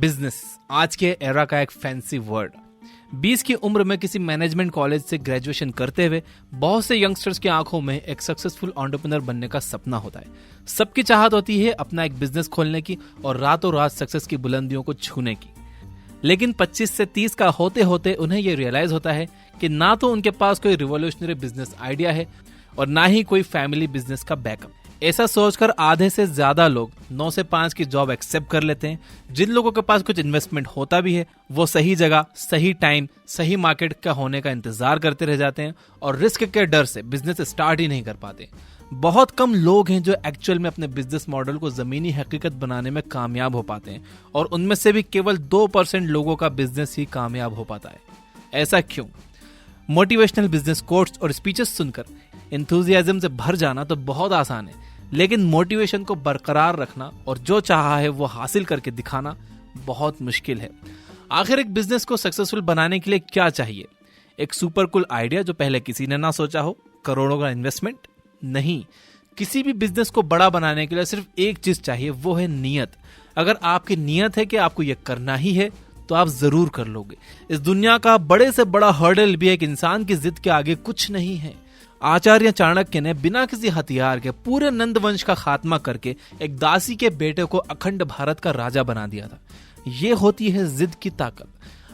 Business आज के era का एक फैंसी वर्ड। 20 की उम्र में किसी मैनेजमेंट कॉलेज से ग्रेजुएशन करते हुए बहुत से यंगस्टर्स की आंखों में एक सक्सेसफुल एंटरप्रेन्योर बनने का सपना होता है। सबकी चाहत होती है अपना एक बिजनेस खोलने की और रातों रात सक्सेस की बुलंदियों को छूने की। लेकिन 25 से 30 का होते होते उन्हें यह रियलाइज होता है कि ना तो उनके पास कोई रिवोल्यूशनरी बिजनेस आइडिया है और ना ही कोई फैमिली बिजनेस का बैकअप। ऐसा सोचकर आधे से ज्यादा लोग 9 से 5 की जॉब एक्सेप्ट कर लेते हैं। जिन लोगों के पास कुछ इन्वेस्टमेंट होता भी है वो सही जगह, सही टाइम, सही मार्केट का होने का इंतजार करते रह जाते हैं और रिस्क के डर से बिजनेस स्टार्ट ही नहीं कर पाते। बहुत कम लोग हैं जो एक्चुअल में अपने बिजनेस मॉडल को जमीनी हकीकत बनाने में कामयाब हो पाते हैं और उनमें से भी केवल 2% लोगों का बिजनेस ही कामयाब हो पाता है। ऐसा क्यों? मोटिवेशनल बिजनेस कोट्स और स्पीचेस सुनकर एंथुसियाज्म से भर जाना तो बहुत आसान है, लेकिन मोटिवेशन को बरकरार रखना और जो चाहा है वो हासिल करके दिखाना बहुत मुश्किल है। आखिर एक बिजनेस को सक्सेसफुल बनाने के लिए क्या चाहिए? एक सुपर कूल आइडिया जो पहले किसी ने ना सोचा हो? करोड़ों का इन्वेस्टमेंट? नहीं। किसी भी बिजनेस को बड़ा बनाने के लिए सिर्फ एक चीज चाहिए, वो है नियत। अगर आपकी नियत है कि आपको यह करना ही है तो आप जरूर कर लोगे। इस दुनिया का बड़े से बड़ा हर्डल भी एक इंसान की जिद के आगे कुछ नहीं है। आचार्य चाणक्य ने बिना किसी हथियार के पूरे नंद वंश का खात्मा करके एक दासी के बेटे को अखंड भारत का राजा बना दिया था। ये होती है जिद की ताकत।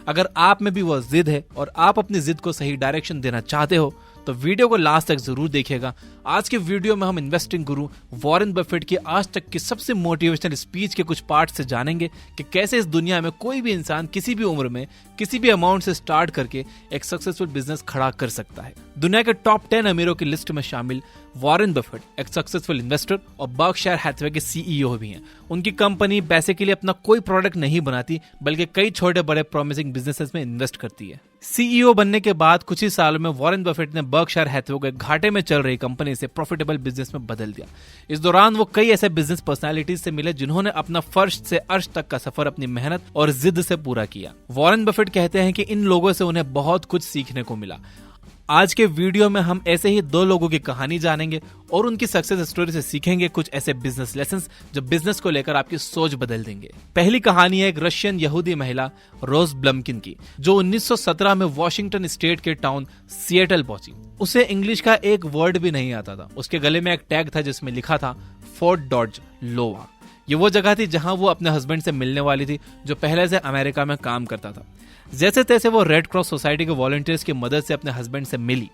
अगर आप में भी वो जिद है और आप अपनी जिद को सही डायरेक्शन देना चाहते हो तो वीडियो को लास्ट तक जरूर देखिएगा। आज के वीडियो में हम इन्वेस्टिंग गुरु वॉरेन बफेट की आज तक की सबसे मोटिवेशनल स्पीच के कुछ पार्ट से जानेंगे कि कैसे इस दुनिया में कोई भी इंसान किसी भी उम्र में किसी भी अमाउंट से स्टार्ट करके एक सक्सेसफुल बिजनेस खड़ा कर सकता है। दुनिया के टॉप 10 अमीरों की लिस्ट में शामिल वॉरेन बफेट एक सक्सेसफुल इन्वेस्टर और बर्कशायर हैथवे के सीईओ भी हैं। उनकी कंपनी बेसिकली अपना कोई प्रोडक्ट नहीं बनाती बल्कि कई छोटे बड़े प्रॉमिसिंग बिजनेसेस में इन्वेस्ट करती है। सीईओ बनने के बाद कुछ ही सालों में वॉरेन बफेट ने बर्कशायर हैथवे को घाटे में चल रही कंपनी से प्रॉफिटेबल बिजनेस में बदल दिया। इस दौरान वो कई ऐसे बिजनेस पर्सनालिटीज से मिले जिन्होंने अपना फर्श से अर्श तक का सफर अपनी मेहनत और जिद से पूरा किया। वॉरेन बफेट कहते हैं कि इन लोगों से उन्हें बहुत कुछ सीखने को मिला। आज के वीडियो में हम ऐसे ही 2 लोगों की कहानी जानेंगे और उनकी सक्सेस स्टोरी से सीखेंगे कुछ ऐसे बिजनेस लेसन्स जो बिजनेस को लेकर आपकी सोच बदल देंगे। पहली कहानी है एक रशियन यहूदी महिला रोज ब्लमकिन की, जो 1917 में वॉशिंगटन स्टेट के टाउन सिएटल पहुंची। उसे इंग्लिश का एक वर्ड भी नहीं आता था। उसके गले में एक टैग था जिसमें लिखा था फोर्ट डॉज लोवा। ये वो जगह थी जहां वो अपने हस्बैंड से मिलने वाली थी जो पहले से अमेरिका में काम करता था। जैसे तैसे वो रेड क्रॉस सोसाइटी के वॉलंटियर्स की मदद से अपने हस्बैंड से मिली।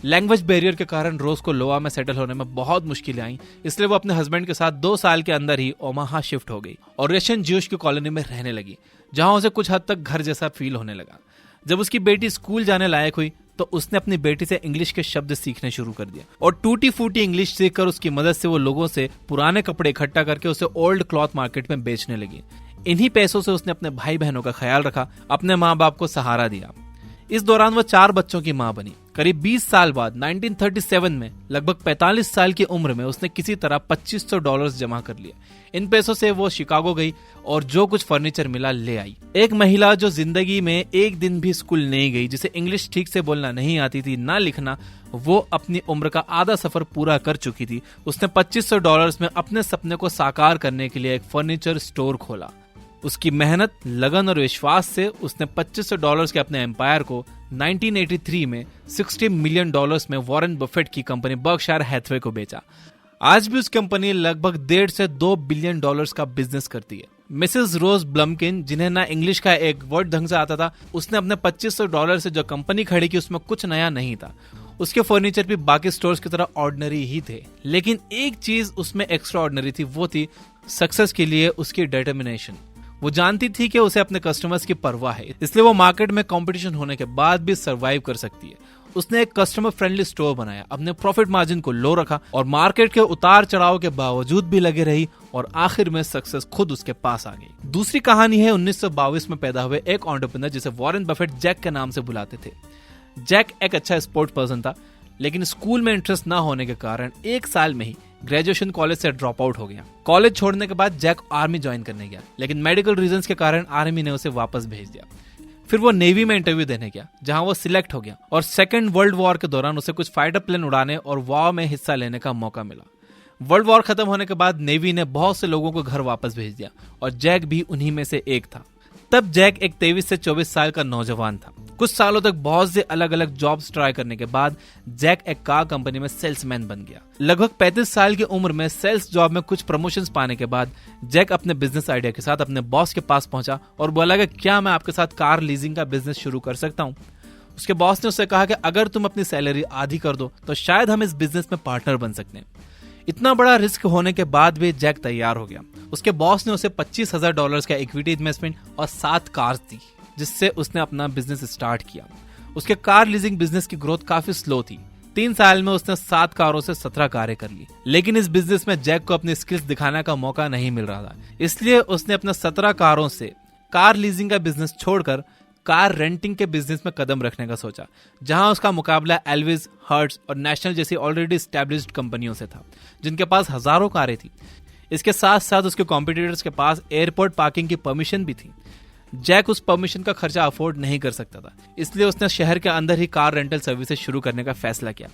लैंग्वेज बैरियर के कारण रोज को लोवा में सेटल होने में बहुत मुश्किलें आई, इसलिए वो अपने हस्बैंड के साथ 2 साल के अंदर ही ओमाहा शिफ्ट हो गई और रशियन ज्यूश की कॉलोनी में रहने लगी, जहां उसे कुछ हद तक घर जैसा फील होने लगा। जब उसकी बेटी स्कूल जाने लायक हुई तो उसने अपनी बेटी से इंग्लिश के शब्द सीखने शुरू कर दिया और टूटी फूटी इंग्लिश सीखकर उसकी मदद से वो लोगों से पुराने कपड़े इकट्ठा करके उसे ओल्ड क्लॉथ मार्केट में बेचने लगी। इन्हीं पैसों से उसने अपने भाई बहनों का ख्याल रखा, अपने माँ बाप को सहारा दिया। इस दौरान वो 4 बच्चों की मां बनी। करीब 20 साल बाद 1937 में लगभग 45 साल की उम्र में उसने किसी तरह $2500 जमा कर लिया। इन पैसों से वो शिकागो गई और जो कुछ फर्नीचर मिला ले आई। एक महिला जो जिंदगी में एक दिन भी स्कूल नहीं गई, जिसे इंग्लिश ठीक से बोलना नहीं आती थी ना लिखना, वो अपनी उम्र का आधा सफर पूरा कर चुकी थी। उसने $2500 में अपने सपने को साकार करने के लिए एक फर्नीचर स्टोर खोला। उसकी मेहनत, लगन और विश्वास से उसने $2500 के अपने एम्पायर को 1983 में $60 मिलियन में वॉरेन बफेट की कंपनी बर्कशायर हैथवे को बेचा। आज भी उस कंपनी लगभग $1.5 से $2 बिलियन का बिजनेस करती है। मिसेस रोज ब्लमकिन, जिन्हें ना इंग्लिश का एक वर्ड ढंग से आता था, उसने अपने $2500 से जो कंपनी खड़ी की उसमें कुछ नया नहीं था। उसके फर्नीचर भी बाकी स्टोर्स की तरह ऑर्डिनरी ही थे, लेकिन एक चीज उसमें एक्स्ट्रा ऑर्डिनरी थी, वो थी सक्सेस के लिए उसकी डिटर्मिनेशन। वो जानती थी कि उसे अपने कस्टमर्स की परवाह है, इसलिए वो मार्केट में कंपटीशन होने के बाद भी सरवाइव कर सकती है। उसने एक कस्टमर फ्रेंडली स्टोर बनाया, अपने प्रॉफिट मार्जिन को लो रखा और मार्केट के उतार चढ़ाव के बावजूद भी लगे रही और आखिर में सक्सेस खुद उसके पास आ गई। दूसरी कहानी है 1922 में पैदा हुए एक एंटरप्रेन्योर जिसे वॉरेन बफेट जैक के नाम से बुलाते थे। जैक एक अच्छा स्पोर्ट पर्सन था, लेकिन स्कूल में इंटरेस्ट ना होने के कारण 1 साल में ही ग्रेजुएशन कॉलेज से ड्रॉप आउट हो गया। कॉलेज छोड़ने के बाद जैक आर्मी ज्वाइन करने गया, लेकिन मेडिकल रीजंस के कारण आर्मी ने उसे वापस भेज दिया। फिर वो नेवी में इंटरव्यू देने गया, जहां वो सिलेक्ट हो गया और सेकेंड वर्ल्ड वॉर के दौरान उसे कुछ फाइटर प्लेन उड़ाने और वॉर में हिस्सा लेने का मौका मिला। वर्ल्ड वॉर खत्म होने के बाद नेवी ने बहुत से लोगों को घर वापस भेज दिया और जैक भी उन्हीं में से एक था। तब जैक एक 23 से 24 साल का नौजवान था। कुछ सालों तक बहुत से अलग अलग जॉब्स ट्राई करने के बाद जैक एक कार कंपनी में सेल्समैन बन गया। लगभग 35 साल की उम्र में सेल्स जॉब में कुछ प्रमोशंस पाने के बाद जैक अपने बिजनेस आइडिया के साथ अपने बॉस के पास पहुंचा और बोला कि क्या मैं आपके साथ कार लीजिंग का बिजनेस शुरू कर सकता हूं। उसके बॉस ने उससे कहा कि अगर तुम अपनी सैलरी आधी कर दो तो शायद हम इस बिजनेस में पार्टनर बन सकते हैं। इतना बड़ा रिस्क होने के बाद भी जैक तैयार हो गया। उसके बॉस ने उसे $25,000 का इक्विटी इन्वेस्टमेंट और 7 कार्स दी, जिससे उसने अपना बिजनेस स्टार्ट किया। उसके कार लीजिंग बिजनेस की ग्रोथ काफी स्लो थी। 3 साल में उसने 7 कारों से 17 कारें कर ली। लेकिन इस बिजनेस में जैक को अपनी स्किल्स दिखाने का मौका नहीं मिल रहा था, इसलिए उसने अपने 17 कारों से कार लीजिंग का बिजनेस छोड़कर कार रेंटिंग के बिजनेस में कदम रखने का सोचा, जहां उसका मुकाबला एल्विस, हर्ट्ज और नेशनल जैसी ऑलरेडी एस्टैब्लिश्ड कंपनियों से था, जिनके पास हजारों कारें थी। इसके साथ साथ उसके कॉम्पिटिटर्स के पास एयरपोर्ट पार्किंग की परमिशन भी थी। जैक उस परमिशन का खर्चा अफोर्ड नहीं कर सकता था, इसलिए उसने शहर के अंदर ही कार रेंटल सर्विसेज शुरू करने का फैसला किया।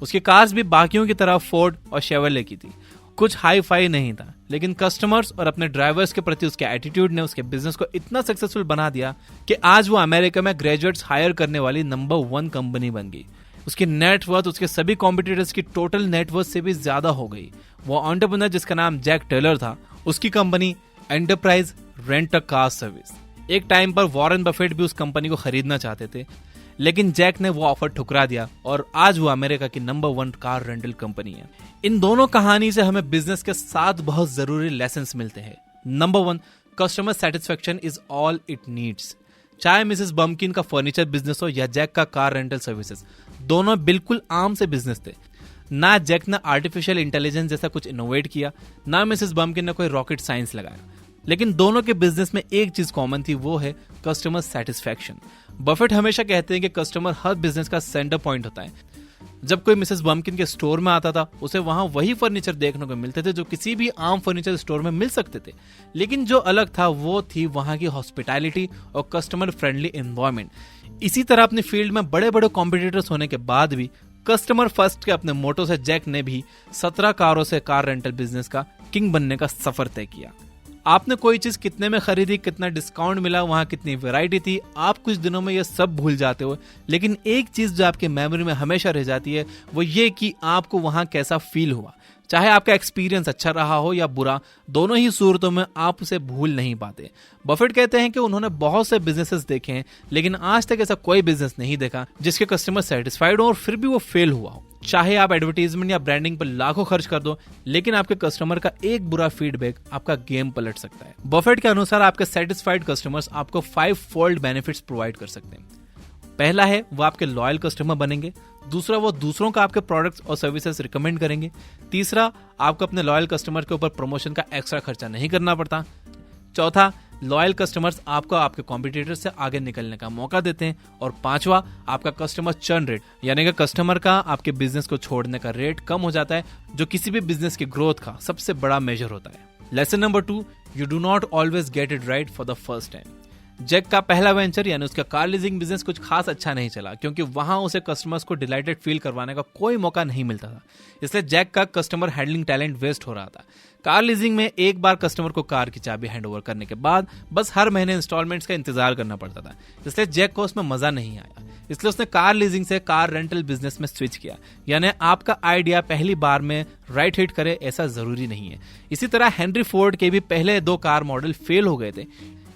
उसकी कार्स भी बाकियों की तरह फोर्ड और शेवरले की थी। कुछ हाई फाई नहीं था, लेकिन कस्टमर्स और अपने ड्राइवर्स के प्रति उसके एटीट्यूड ने उसके बिजनेस को इतना सक्सेसफुल बना दिया कि आज वो अमेरिका में ग्रेजुएट्स हायर करने वाली नंबर 1 कंपनी बन गई। उसकी नेटवर्थ उसके सभी कॉम्पिटिटर्स की टोटल नेटवर्थ से भी ज्यादा हो गई। वो एंटरप्रेन्योर जिसका नाम जैक टेलर था, उसकी company enterprise rent a car service. एक टाइम पर वॉरेन बफेट भी उस कंपनी को खरीदना चाहते थे, लेकिन जैक ने वो ऑफर ठुकरा दिया और आज वो अमेरिका की नंबर 1 कार रेंटल कंपनी है। इन दोनों कहानी से हमें बिजनेस के 7 बहुत जरूरी लेसन्स मिलते हैं। Number 1, customer satisfaction is all it needs. चाहे मिसेस बम्किन का फर्नीचर बिजनेस हो या जैक का कार रेंटल सर्विसेज, दोनों बिल्कुल आम से बिजनेस थे। ना जैक ने आर्टिफिशियल इंटेलिजेंस जैसा कुछ इनोवेट किया, ना मिसेस बम्किन ने कोई रॉकेट साइंस लगाया, लेकिन दोनों के बिजनेस में एक चीज कॉमन थी, वो है कस्टमर सेटिस्फेक्शन। बफेट हमेशा कहते हैं कि कस्टमर हर बिजनेस का सेंटर पॉइंट होता है। जब कोई मिसेस बम्किन के स्टोर में आता था, उसे वहां वही फर्नीचर देखने को मिलते थे जो किसी भी आम फर्नीचर स्टोर में मिल सकते थे, लेकिन जो अलग था वो थी वहां की हॉस्पिटैलिटी और कस्टमर फ्रेंडली एनवायरनमेंट। इसी तरह अपनी फील्ड में बड़े बड़े कॉम्पिटिटर्स होने के बाद भी कस्टमर फर्स्ट के अपने मोटो से जैक ने भी 17 कारों से कार रेंटल बिजनेस का किंग बनने का सफर तय किया। आपने कोई चीज कितने में खरीदी, कितना डिस्काउंट मिला, वहां कितनी वैरायटी थी, आप कुछ दिनों में ये सब भूल जाते हो, लेकिन एक चीज जो आपके मेमोरी में हमेशा रह जाती है वो ये कि आपको वहां कैसा फील हुआ। चाहे आपका एक्सपीरियंस अच्छा रहा हो या बुरा, दोनों ही सूरतों में आप उसे भूल नहीं पाते। बफेट कहते हैं कि उन्होंने बहुत से बिजनेसेस देखे हैं, लेकिन आज तक ऐसा कोई बिजनेस नहीं देखा जिसके कस्टमर सेटिस्फाइड हो और फिर भी वो फेल हुआ हो। चाहे आप एडवर्टाइजमेंट या ब्रांडिंग पर लाखों खर्च कर दो, लेकिन आपके कस्टमर का एक बुरा फीडबैक आपका गेम पलट सकता है। बफेट के अनुसार आपके सेटिस्फाइड कस्टमर्स आपको 5 फोल्ड बेनिफिट्स प्रोवाइड कर सकते हैं। पहला है वो आपके लॉयल कस्टमर बनेंगे। दूसरा, वो दूसरों को आपके प्रोडक्ट्स और सर्विसेज रिकमेंड करेंगे। तीसरा, आपको अपने लॉयल कस्टमर के ऊपर प्रमोशन का एक्स्ट्रा खर्चा नहीं करना पड़ता। चौथा, लॉयल कस्टमर्स आपको आपके कॉम्पिटिटर से आगे निकलने का मौका देते हैं। और पांचवा, आपका कस्टमर चर्न रेट, यानी कि कस्टमर का आपके बिजनेस को छोड़ने का रेट कम हो जाता है, जो किसी भी बिजनेस की ग्रोथ का सबसे बड़ा मेजर होता है। Lesson number 2, you do not always get it right for the first time. Jack का पहला वेंचर यानी उसका कार लीजिंग बिजनेस कुछ खास अच्छा नहीं चला, क्योंकि वहां उसे कस्टमर्स को डिलाइटेड फील करवाने का कोई मौका नहीं मिलता था। इसलिए जैक का कस्टमर हैंडलिंग टैलेंट वेस्ट हो रहा था। कार लीजिंग में एक बार कस्टमर को कार की चाबी हैंड ओवर करने के बाद बस हर महीने इंस्टॉलमेंट्स का इंतजार करना पड़ता था, इसलिए जैक को उसमें मजा नहीं आया। इसलिए उसने कार लीजिंग से कार रेंटल बिजनेस में स्विच किया। यानी आपका आइडिया पहली बार में राइट हिट करे ऐसा जरूरी नहीं है। इसी तरह हेनरी फोर्ड के भी पहले 2 कार मॉडल फेल हो गए थे।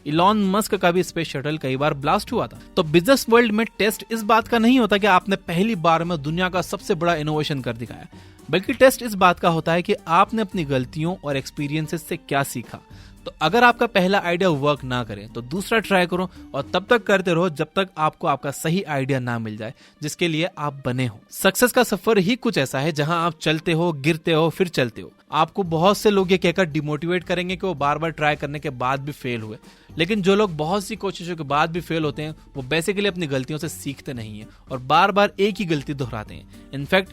इलॉन मस्क का भी स्पेस शटल कई बार ब्लास्ट हुआ था। तो बिजनेस वर्ल्ड में टेस्ट इस बात का नहीं होता कि आपने पहली बार में दुनिया का सबसे बड़ा इनोवेशन कर दिखाया, बल्कि टेस्ट इस बात का होता है कि आपने अपनी गलतियों और एक्सपीरियंसेस से क्या सीखा। तो अगर आपका पहला आइडिया वर्क ना करे तो दूसरा ट्राई करो और तब तक करते रहो जब तक आपको आपका सही आइडिया ना मिल जाए जिसके लिए आप बने हो। सक्सेस का सफर ही कुछ ऐसा है जहां आप चलते हो, गिरते हो, फिर चलते हो। आपको बहुत से लोग ये कहकर डिमोटिवेट करेंगे कि वो बार बार ट्राई करने के बाद भी फेल हुए, लेकिन जो लोग बहुत सी कोशिशों के बाद भी फेल होते हैं वो बेसिकली अपनी गलतियों से सीखते नहीं है और बार बार एक ही गलती दोहराते हैं। इनफैक्ट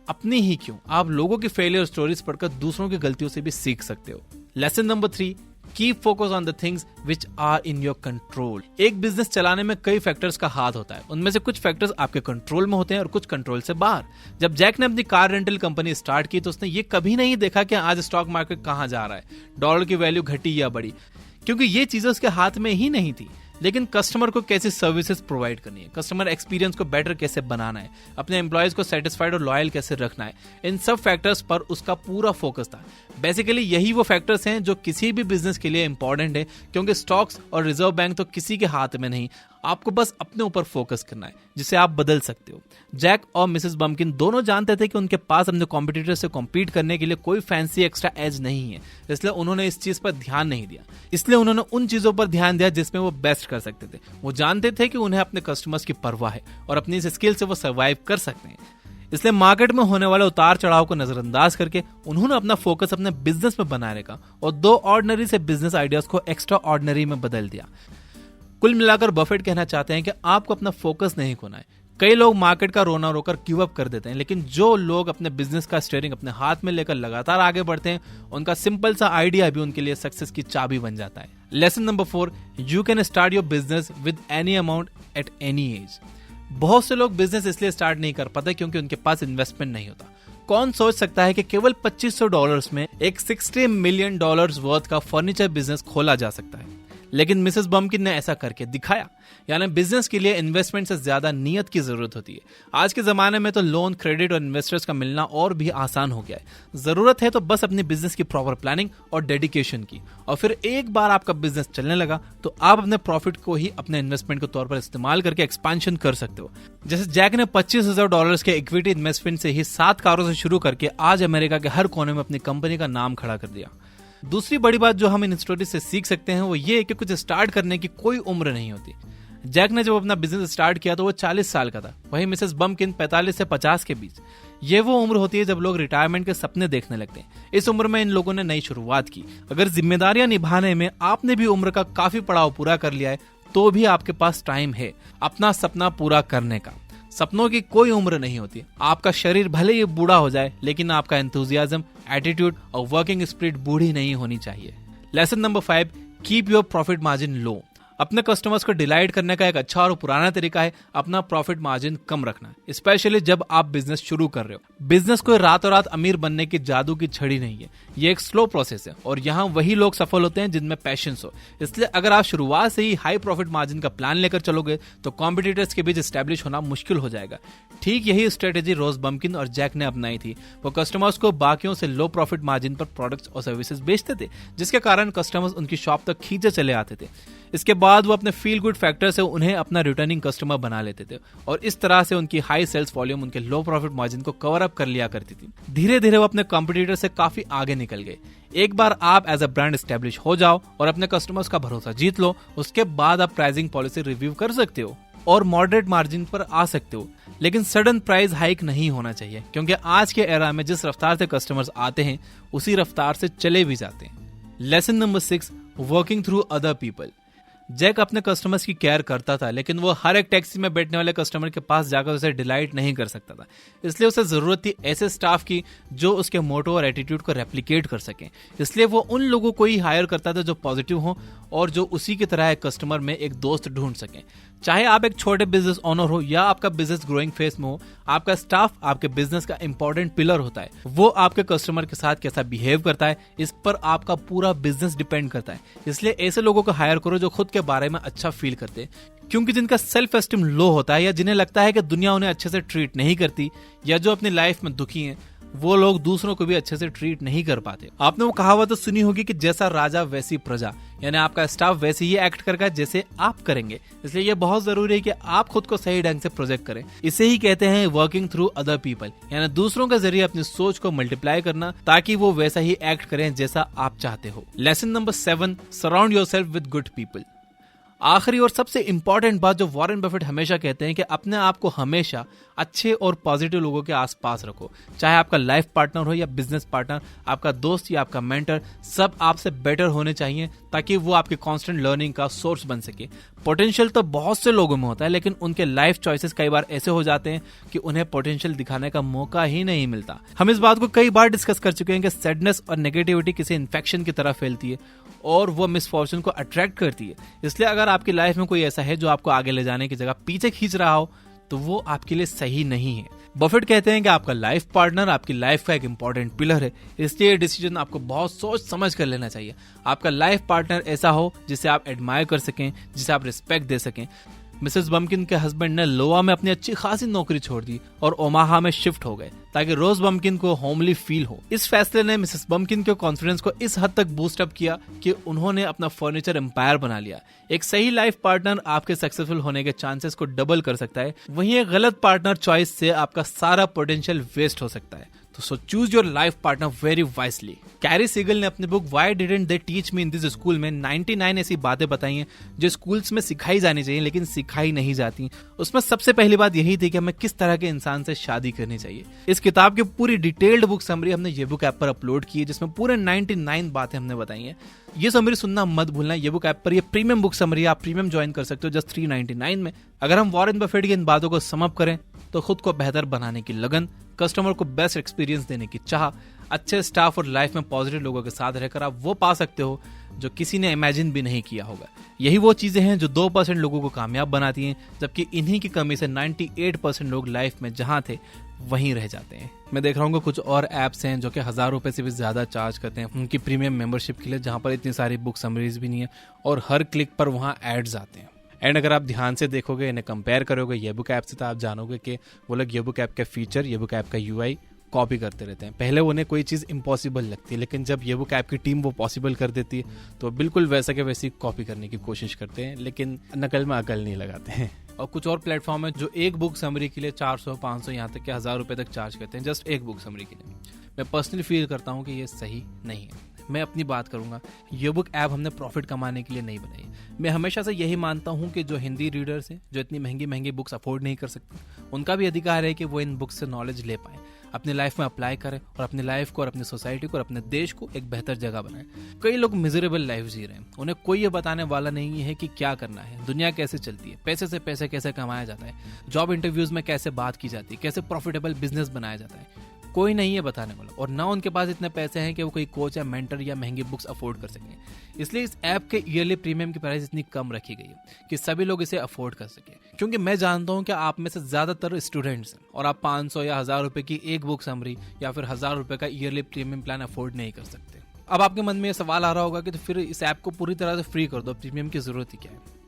अपनी ही क्यों, आप लोगों की फेलियर स्टोरीज पढ़कर दूसरों की गलतियों से भी सीख सकते हो। Lesson number 3, keep focus on the things which are in your control. एक बिजनेस चलाने में कई फैक्टर्स का हाथ होता है, उनमें से कुछ फैक्टर्स आपके कंट्रोल में होते हैं और कुछ कंट्रोल से बाहर। जब जैक ने अपनी कार रेंटल कंपनी स्टार्ट की तो उसने ये कभी नहीं देखा कि आज स्टॉक मार्केट कहां जा रहा है, डॉलर की वैल्यू घटी या बढ़ी, क्योंकि ये चीजें उसके हाथ में ही नहीं थी। लेकिन कस्टमर को कैसी सर्विसेज प्रोवाइड करनी है, कस्टमर एक्सपीरियंस को बेटर कैसे बनाना है, अपने एम्प्लॉयज को सेटिस्फाइड और लॉयल कैसे रखना है, इन सब फैक्टर्स पर उसका पूरा फोकस था। बेसिकली यही वो फैक्टर्स हैं जो किसी भी बिजनेस के लिए इंपॉर्टेंट है, क्योंकि स्टॉक्स और रिजर्व बैंक तो किसी के हाथ में नहीं, आपको बस अपने ऊपर फोकस करना है जिसे आप बदल सकते हो। जैक और मिसेस बम्किन दोनों जानते थे कि उनके पास अपने कॉम्पिटिटर से कॉम्पीट करने के लिए कोई फैंसी एक्स्ट्रा एज नहीं है, इसलिए उन्होंने इस चीज पर ध्यान नहीं दिया। इसलिए उन्होंने उन चीजों पर ध्यान दिया जिसमें वो बेस्ट कर सकते थे। वो जानते थे कि उन्हें अपने कस्टमर्स की परवाह है और अपनी इस स्किल से वो सर्वाइव कर सकते हैं। इसलिए मार्केट में होने वाले उतार चढ़ाव को नजरअंदाज करके उन्होंने अपना फोकस अपने बिजनेस में बनाए रखा और 2 ऑर्डिनरी से बिजनेस आइडियाज को एक्स्ट्रा ऑर्डिनरी में बदल दिया। कुल मिलाकर बफेट कहना चाहते हैं कि आपको अपना फोकस नहीं खोना है। कई लोग मार्केट का रोना रोकर गिव अप कर देते हैं, लेकिन जो लोग अपने बिजनेस का स्टीयरिंग अपने हाथ में लेकर लगातार आगे बढ़ते हैं, उनका सिंपल सा आइडिया भी उनके लिए सक्सेस की चाबी बन जाता है। Lesson number 4, you can start your business with any amount at any as. बहुत से लोग बिजनेस इसलिए स्टार्ट नहीं कर पाते क्योंकि उनके पास इन्वेस्टमेंट नहीं होता। कौन सोच सकता है कि केवल $2500 में एक $60 मिलियन वर्थ का फर्नीचर बिजनेस खोला जा सकता है। लेकिन मिसेस बम्किन ने ऐसा करके दिखाया। यानी बिजनेस के लिए इन्वेस्टमेंट से ज्यादा नियत की जरूरत होती है। आज के जमाने में तो लोन, क्रेडिट और इन्वेस्टर्स का मिलना और भी आसान हो गया है। जरूरत है तो बस अपने बिजनेस की प्रॉपर प्लानिंग और डेडिकेशन की, और फिर एक बार आपका बिजनेस चलने लगा तो आप अपने प्रॉफिट को ही अपने इन्वेस्टमेंट के तौर पर इस्तेमाल करके एक्सपेंशन कर सकते हो। जैसे जैक ने $25,000 के इक्विटी इन्वेस्टमेंट से ही 7 कारों से शुरू करके आज अमेरिका के हर कोने में अपनी कंपनी का नाम खड़ा कर दिया। दूसरी बड़ी बात जो हम इन स्टोरी से सीख सकते हैं वो ये है कि कुछ स्टार्ट करने की कोई उम्र नहीं होती। जैक ने जब अपना बिजनेस स्टार्ट किया तो वो 40 साल का था, वहीं मिसेस बम्किन 45 से 50 के बीच। ये वो उम्र होती है जब लोग रिटायरमेंट के सपने देखने लगते हैं। इस उम्र में इन लोगों ने नई शुरुआत की। अगर जिम्मेदारियां निभाने में आपने भी उम्र का काफी पड़ाव पूरा कर लिया है तो भी आपके पास टाइम है अपना सपना पूरा करने का। सपनों की कोई उम्र नहीं होती। आपका शरीर भले ही बूढ़ा हो जाए, लेकिन आपका एंथुजियाज्म, एटीट्यूड और वर्किंग स्पिरिट बूढ़ी नहीं होनी चाहिए। Lesson number 5, keep your profit margin low. अपने कस्टमर्स को डिलाइट करने का एक अच्छा और पुराना तरीका है अपना प्रॉफिट मार्जिन कम रखना, स्पेशली जब आप बिजनेस शुरू कर रहे हो। बिजनेस कोई रातों रात अमीर बनने की जादू की छड़ी नहीं है, ये एक स्लो प्रोसेस है और यहाँ वही लोग सफल होते हैं जिनमें पैशंस हो। इसलिए अगर आप शुरुआत से ही हाई प्रॉफिट मार्जिन का प्लान लेकर चलोगे तो कॉम्पिटिटर्स के बीच एस्टेब्लिश होना मुश्किल हो जाएगा। ठीक यही स्ट्रेटेजी रोज बम्किन और जैक ने अपनाई थी। वो कस्टमर्स को बाकियों से लो प्रॉफिट मार्जिन पर प्रोडक्ट्स और सर्विसेज बेचते थे, जिसके कारण कस्टमर्स उनकी शॉप तक खींचे चले आते थे। इसके बाद वो अपने फील गुड फैक्टर से उन्हें अपना रिटर्निंग कस्टमर बना लेते थे और इस तरह से उनकी हाई सेल्स वॉल्यूम उनके लो प्रॉफिट मार्जिन को कवर अप कर लिया करती थी। धीरे धीरे वो अपने कॉम्पिटिटर से काफी आगे निकल गए। एक बार आप एज अ ब्रांड एस्टेब्लिश हो जाओ और अपने कस्टमर्स का भरोसा जीत लो, उसके बाद आप प्राइसिंग पॉलिसी रिव्यू कर सकते हो और मॉडरेट मार्जिन पर आ सकते हो। लेकिन सडन प्राइस हाइक नहीं होना चाहिए, क्योंकि आज के एरा में जिस रफ्तार से कस्टमर्स आते हैं उसी रफ्तार से चले भी जाते हैं। Lesson number 6, working through other people. Jack अपने कस्टमर्स की केयर करता था, लेकिन वो हर एक टैक्सी में बैठने वाले कस्टमर के पास जाकर उसे डिलाइट नहीं कर सकता था। इसलिए उसे जरूरत थी ऐसे स्टाफ की जो उसके मोटो और एटीट्यूड को रेप्लिकेट कर सकें। इसलिए वो उन लोगों को ही हायर करता था जो पॉजिटिव हो और जो उसी की तरह एक कस्टमर में एक दोस्त ढूंढ सकें। चाहे आप एक छोटे बिजनेस ओनर हो या आपका बिजनेस ग्रोइंग फेस में हो, आपका स्टाफ आपके बिजनेस का इंपॉर्टेंट पिलर होता है। वो आपके कस्टमर के साथ कैसा बिहेव करता है, इस पर आपका पूरा बिजनेस डिपेंड करता है। इसलिए ऐसे लोगों को हायर करो जो खुद के बारे में अच्छा फील करते हैं, क्योंकि जिनका सेल्फ एस्टीम लो होता है या जिन्हें लगता है कि दुनिया उन्हें अच्छे से ट्रीट नहीं करती या जो अपनी लाइफ में दुखी हैं, वो लोग दूसरों को भी अच्छे से ट्रीट नहीं कर पाते। आपने वो कहावत तो सुनी होगी कि जैसा राजा वैसी प्रजा, यानी आपका स्टाफ वैसे ही एक्ट करेगा जैसे आप करेंगे। इसलिए ये बहुत जरूरी है कि आप खुद को सही ढंग से प्रोजेक्ट करें। इसे ही कहते हैं वर्किंग थ्रू अदर पीपल, यानी दूसरों के जरिए अपनी सोच को मल्टीप्लाई करना ताकि वो वैसा ही एक्ट करें जैसा आप चाहते हो। Lesson number 7, surround yourself with good people. आखिरी और सबसे इंपॉर्टेंट बात जो वॉरेन बफेट हमेशा कहते हैं कि अपने आप को हमेशा अच्छे और पॉजिटिव लोगों के आसपास रखो। चाहे आपका लाइफ पार्टनर हो या बिजनेस पार्टनर, आपका दोस्त या आपका मेंटर, सब आपसे बेटर होने चाहिए ताकि वो आपके कांस्टेंट लर्निंग का सोर्स बन सके। पोटेंशियल तो बहुत से लोगों में होता है, लेकिन उनके लाइफ चॉइसेस कई बार ऐसे हो जाते हैं कि उन्हें पोटेंशियल दिखाने का मौका ही नहीं मिलता। हम इस बात को कई बार डिस्कस कर चुके हैं कि सैडनेस और नेगेटिविटी किसी इन्फेक्शन की तरह फैलती है और वो मिसफॉर्चून को अट्रैक्ट करती है। इसलिए अगर आपकी लाइफ में कोई ऐसा है जो आपको आगे ले जाने की जगह पीछे खींच रहा हो तो वो आपके लिए सही नहीं है। बफेट कहते हैं कि आपका लाइफ पार्टनर आपकी लाइफ का एक इंपॉर्टेंट पिलर है, इसलिए ये डिसीजन आपको बहुत सोच समझ कर लेना चाहिए। आपका लाइफ पार्टनर ऐसा हो जिसे आप एडमायर कर सकें, जिसे आप रिस्पेक्ट दे सकें। मिसेस बम्किन के हस्बैंड ने लोआ में अपनी अच्छी खासी नौकरी छोड़ दी और ओमाहा में शिफ्ट हो गए ताकि रोज बम्किन को होमली फील हो। इस फैसले ने मिसेस बम्किन के कॉन्फिडेंस को इस हद तक बूस्ट अप किया कि उन्होंने अपना फर्नीचर एम्पायर बना लिया। एक सही लाइफ पार्टनर आपके सक्सेसफुल होने के चांसेस को डबल कर सकता है, वहीं एक गलत पार्टनर चॉइस से आपका सारा पोटेंशियल वेस्ट हो सकता है। तो so choose your life partner very wisely. Cary Siegel ने अपनी book why didn't they teach me in this school में 99 ऐसी बातें बताई हैं जो स्कूल्स में सिखाई जानी चाहिए लेकिन सिखाई नहीं जाती। उसमें सबसे पहली बात यही थी कि हमें किस तरह के इंसान से शादी करनी चाहिए। इस किताब की पूरी डिटेल्ड बुक समरी हमने ये बुक ऐप पर अपलोड की है, जिसमें पूरे 99 बातें हमने बताई हैं। ये समरी सुनना मत भूलना। ये बुक ऐप पर ये प्रीमियम बुक समरी आप प्रीमियम ज्वाइन कर सकते हो जस्ट 399 में। अगर हम वॉरेन बफेट की इन बातों को सम अप करें तो खुद को बेहतर बनाने की लगन, कस्टमर को बेस्ट एक्सपीरियंस देने की चाह, अच्छे स्टाफ और लाइफ में पॉजिटिव लोगों के साथ रहकर आप वो पा सकते हो जो किसी ने इमेजिन भी नहीं किया होगा। यही वो चीजें हैं जो 2% लोगों को कामयाब बनाती हैं, जबकि इन्हीं की कमी से 98% लोग लाइफ में जहां थे वहीं रह जाते हैं। मैं देख रहा हूँ कुछ और ऐप्स हैं जो कि 1000 रुपए से भी ज्यादा चार्ज करते हैं उनकी प्रीमियम मेंबरशिप के लिए, जहां पर इतनी सारी बुक समरीज भी नहीं है और हर क्लिक पर वहां एड्स आते हैं। एंड अगर आप ध्यान से देखोगे, इन्हें कंपेयर करोगे ये बुक ऐप से, तो आप जानोगे कि वो लोग ये बुक ऐप के फीचर, ये बुक ऐप का यूआई कॉपी करते रहते हैं। पहले उन्हें कोई चीज़ इम्पॉसिबल लगती है, लेकिन जब ये बुक ऐप की टीम वो पॉसिबल कर देती है तो बिल्कुल वैसा के वैसी कॉपी करने की कोशिश करते हैं, लेकिन नकल में अकल नहीं लगाते हैं। और कुछ और प्लेटफॉर्म है जो एक बुक समरी के लिए 400, 500, यहाँ तक कि 1000 रुपए तक चार्ज करते हैं जस्ट एक बुक समरी के लिए। मैं पर्सनली फील करता हूँ कि ये सही नहीं है। मैं अपनी बात करूंगा, ये बुक ऐप हमने प्रॉफिट कमाने के लिए नहीं बनाई। मैं हमेशा से यही मानता हूं कि जो हिंदी रीडर्स हैं, जो इतनी महंगी महंगी बुक्स अफोर्ड नहीं कर सकते, उनका भी अधिकार है कि वो इन बुक्स से नॉलेज ले पाएं, अपनी लाइफ में अप्लाई करें और अपनी लाइफ को और अपनी सोसाइटी को और अपने देश को एक बेहतर जगह बनाएं। कई लोग मिजरेबल लाइफ जी रहे हैं, उन्हें कोई ये बताने वाला नहीं है कि क्या करना है, दुनिया कैसे चलती है, पैसे से पैसे कैसे कमाया जाता है, जॉब इंटरव्यूज में कैसे बात की जाती है, कैसे प्रॉफिटेबल बिजनेस बनाया जाता है। कोई नहीं है बताने वाला, और ना उनके पास इतने पैसे हैं कि वो कोई कोच या मेंटर या महंगी बुक्स अफोर्ड कर सकें। इसलिए इस ऐप के ईयरली प्रीमियम की प्राइस इतनी कम रखी गई है कि सभी लोग इसे अफोर्ड कर सके। क्योंकि मैं जानता हूं कि आप में से ज्यादातर स्टूडेंट्स हैं और आप 500 या 1000 रुपए की एक बुक समरी या फिर 1000 रुपए का ईयरली प्रीमियम प्लान अफोर्ड नहीं कर सकते। अब आपके मन में यह सवाल आ रहा होगा कि तो फिर इस ऐप को पूरी तरह से फ्री कर दो, प्रीमियम की जरूरत ही क्या है।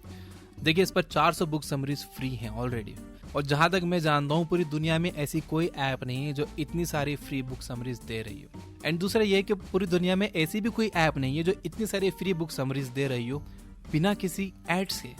देखिए, इस पर 400 बुक समरीज फ्री हैं ऑलरेडी, और जहां तक मैं जानता हूं पूरी दुनिया में ऐसी कोई ऐप नहीं है जो इतनी सारी फ्री बुक समरीज दे रही हो। एंड दूसरा ये कि पूरी दुनिया में ऐसी भी कोई ऐप नहीं है जो इतनी सारी फ्री बुक समरीज दे रही हो बिना किसी एड्स के।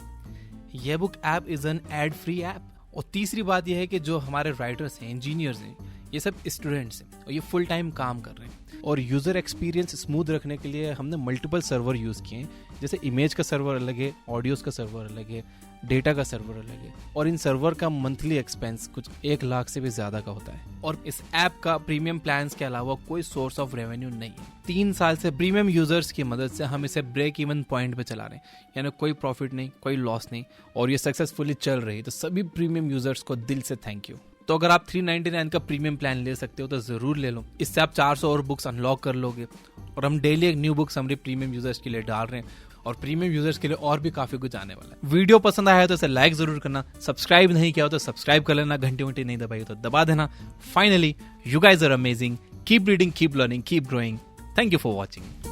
यह book app is an ad free app. और तीसरी बात यह है कि जो हमारे राइटर्स हैं, इंजीनियर्स हैं, ये सब स्टूडेंट्स हैं और ये फुल टाइम काम कर रहे हैं। और यूजर एक्सपीरियंस स्मूथ रखने के लिए हमने मल्टीपल सर्वर यूज किए हैं, जैसे इमेज का सर्वर अलग है, ऑडियोज का सर्वर अलग है, डेटा का सर्वर अलग है, और इन सर्वर का मंथली एक्सपेंस कुछ 1 लाख से भी ज्यादा का होता है। और इस ऐप का प्रीमियम प्लान्स के अलावा कोई सोर्स ऑफ रेवेन्यू नहीं है। 3 साल से प्रीमियम यूजर्स की मदद से हम इसे ब्रेक इवन पॉइंट पे चला रहे हैं, यानी कोई प्रॉफिट नहीं, कोई लॉस नहीं, और ये सक्सेसफुली चल रही है। तो सभी प्रीमियम यूजर्स को दिल से थैंक यू। तो अगर आप 399 का प्रीमियम प्लान ले सकते हो तो जरूर ले लो। इससे आप 400 और बुक्स अनलॉक कर लोगे, और हम डेली एक new book summary premium users के लिए डाल रहे हैं, और प्रीमियम यूजर्स के लिए और भी काफी कुछ आने वाला है। वीडियो पसंद आया तो इसे लाइक जरूर करना, सब्सक्राइब नहीं किया हो तो सब्सक्राइब कर लेना, घंटी नहीं दबाई तो दबा देना। Finally, you guys are amazing, keep reading, keep learning, keep growing. Thank you for watching.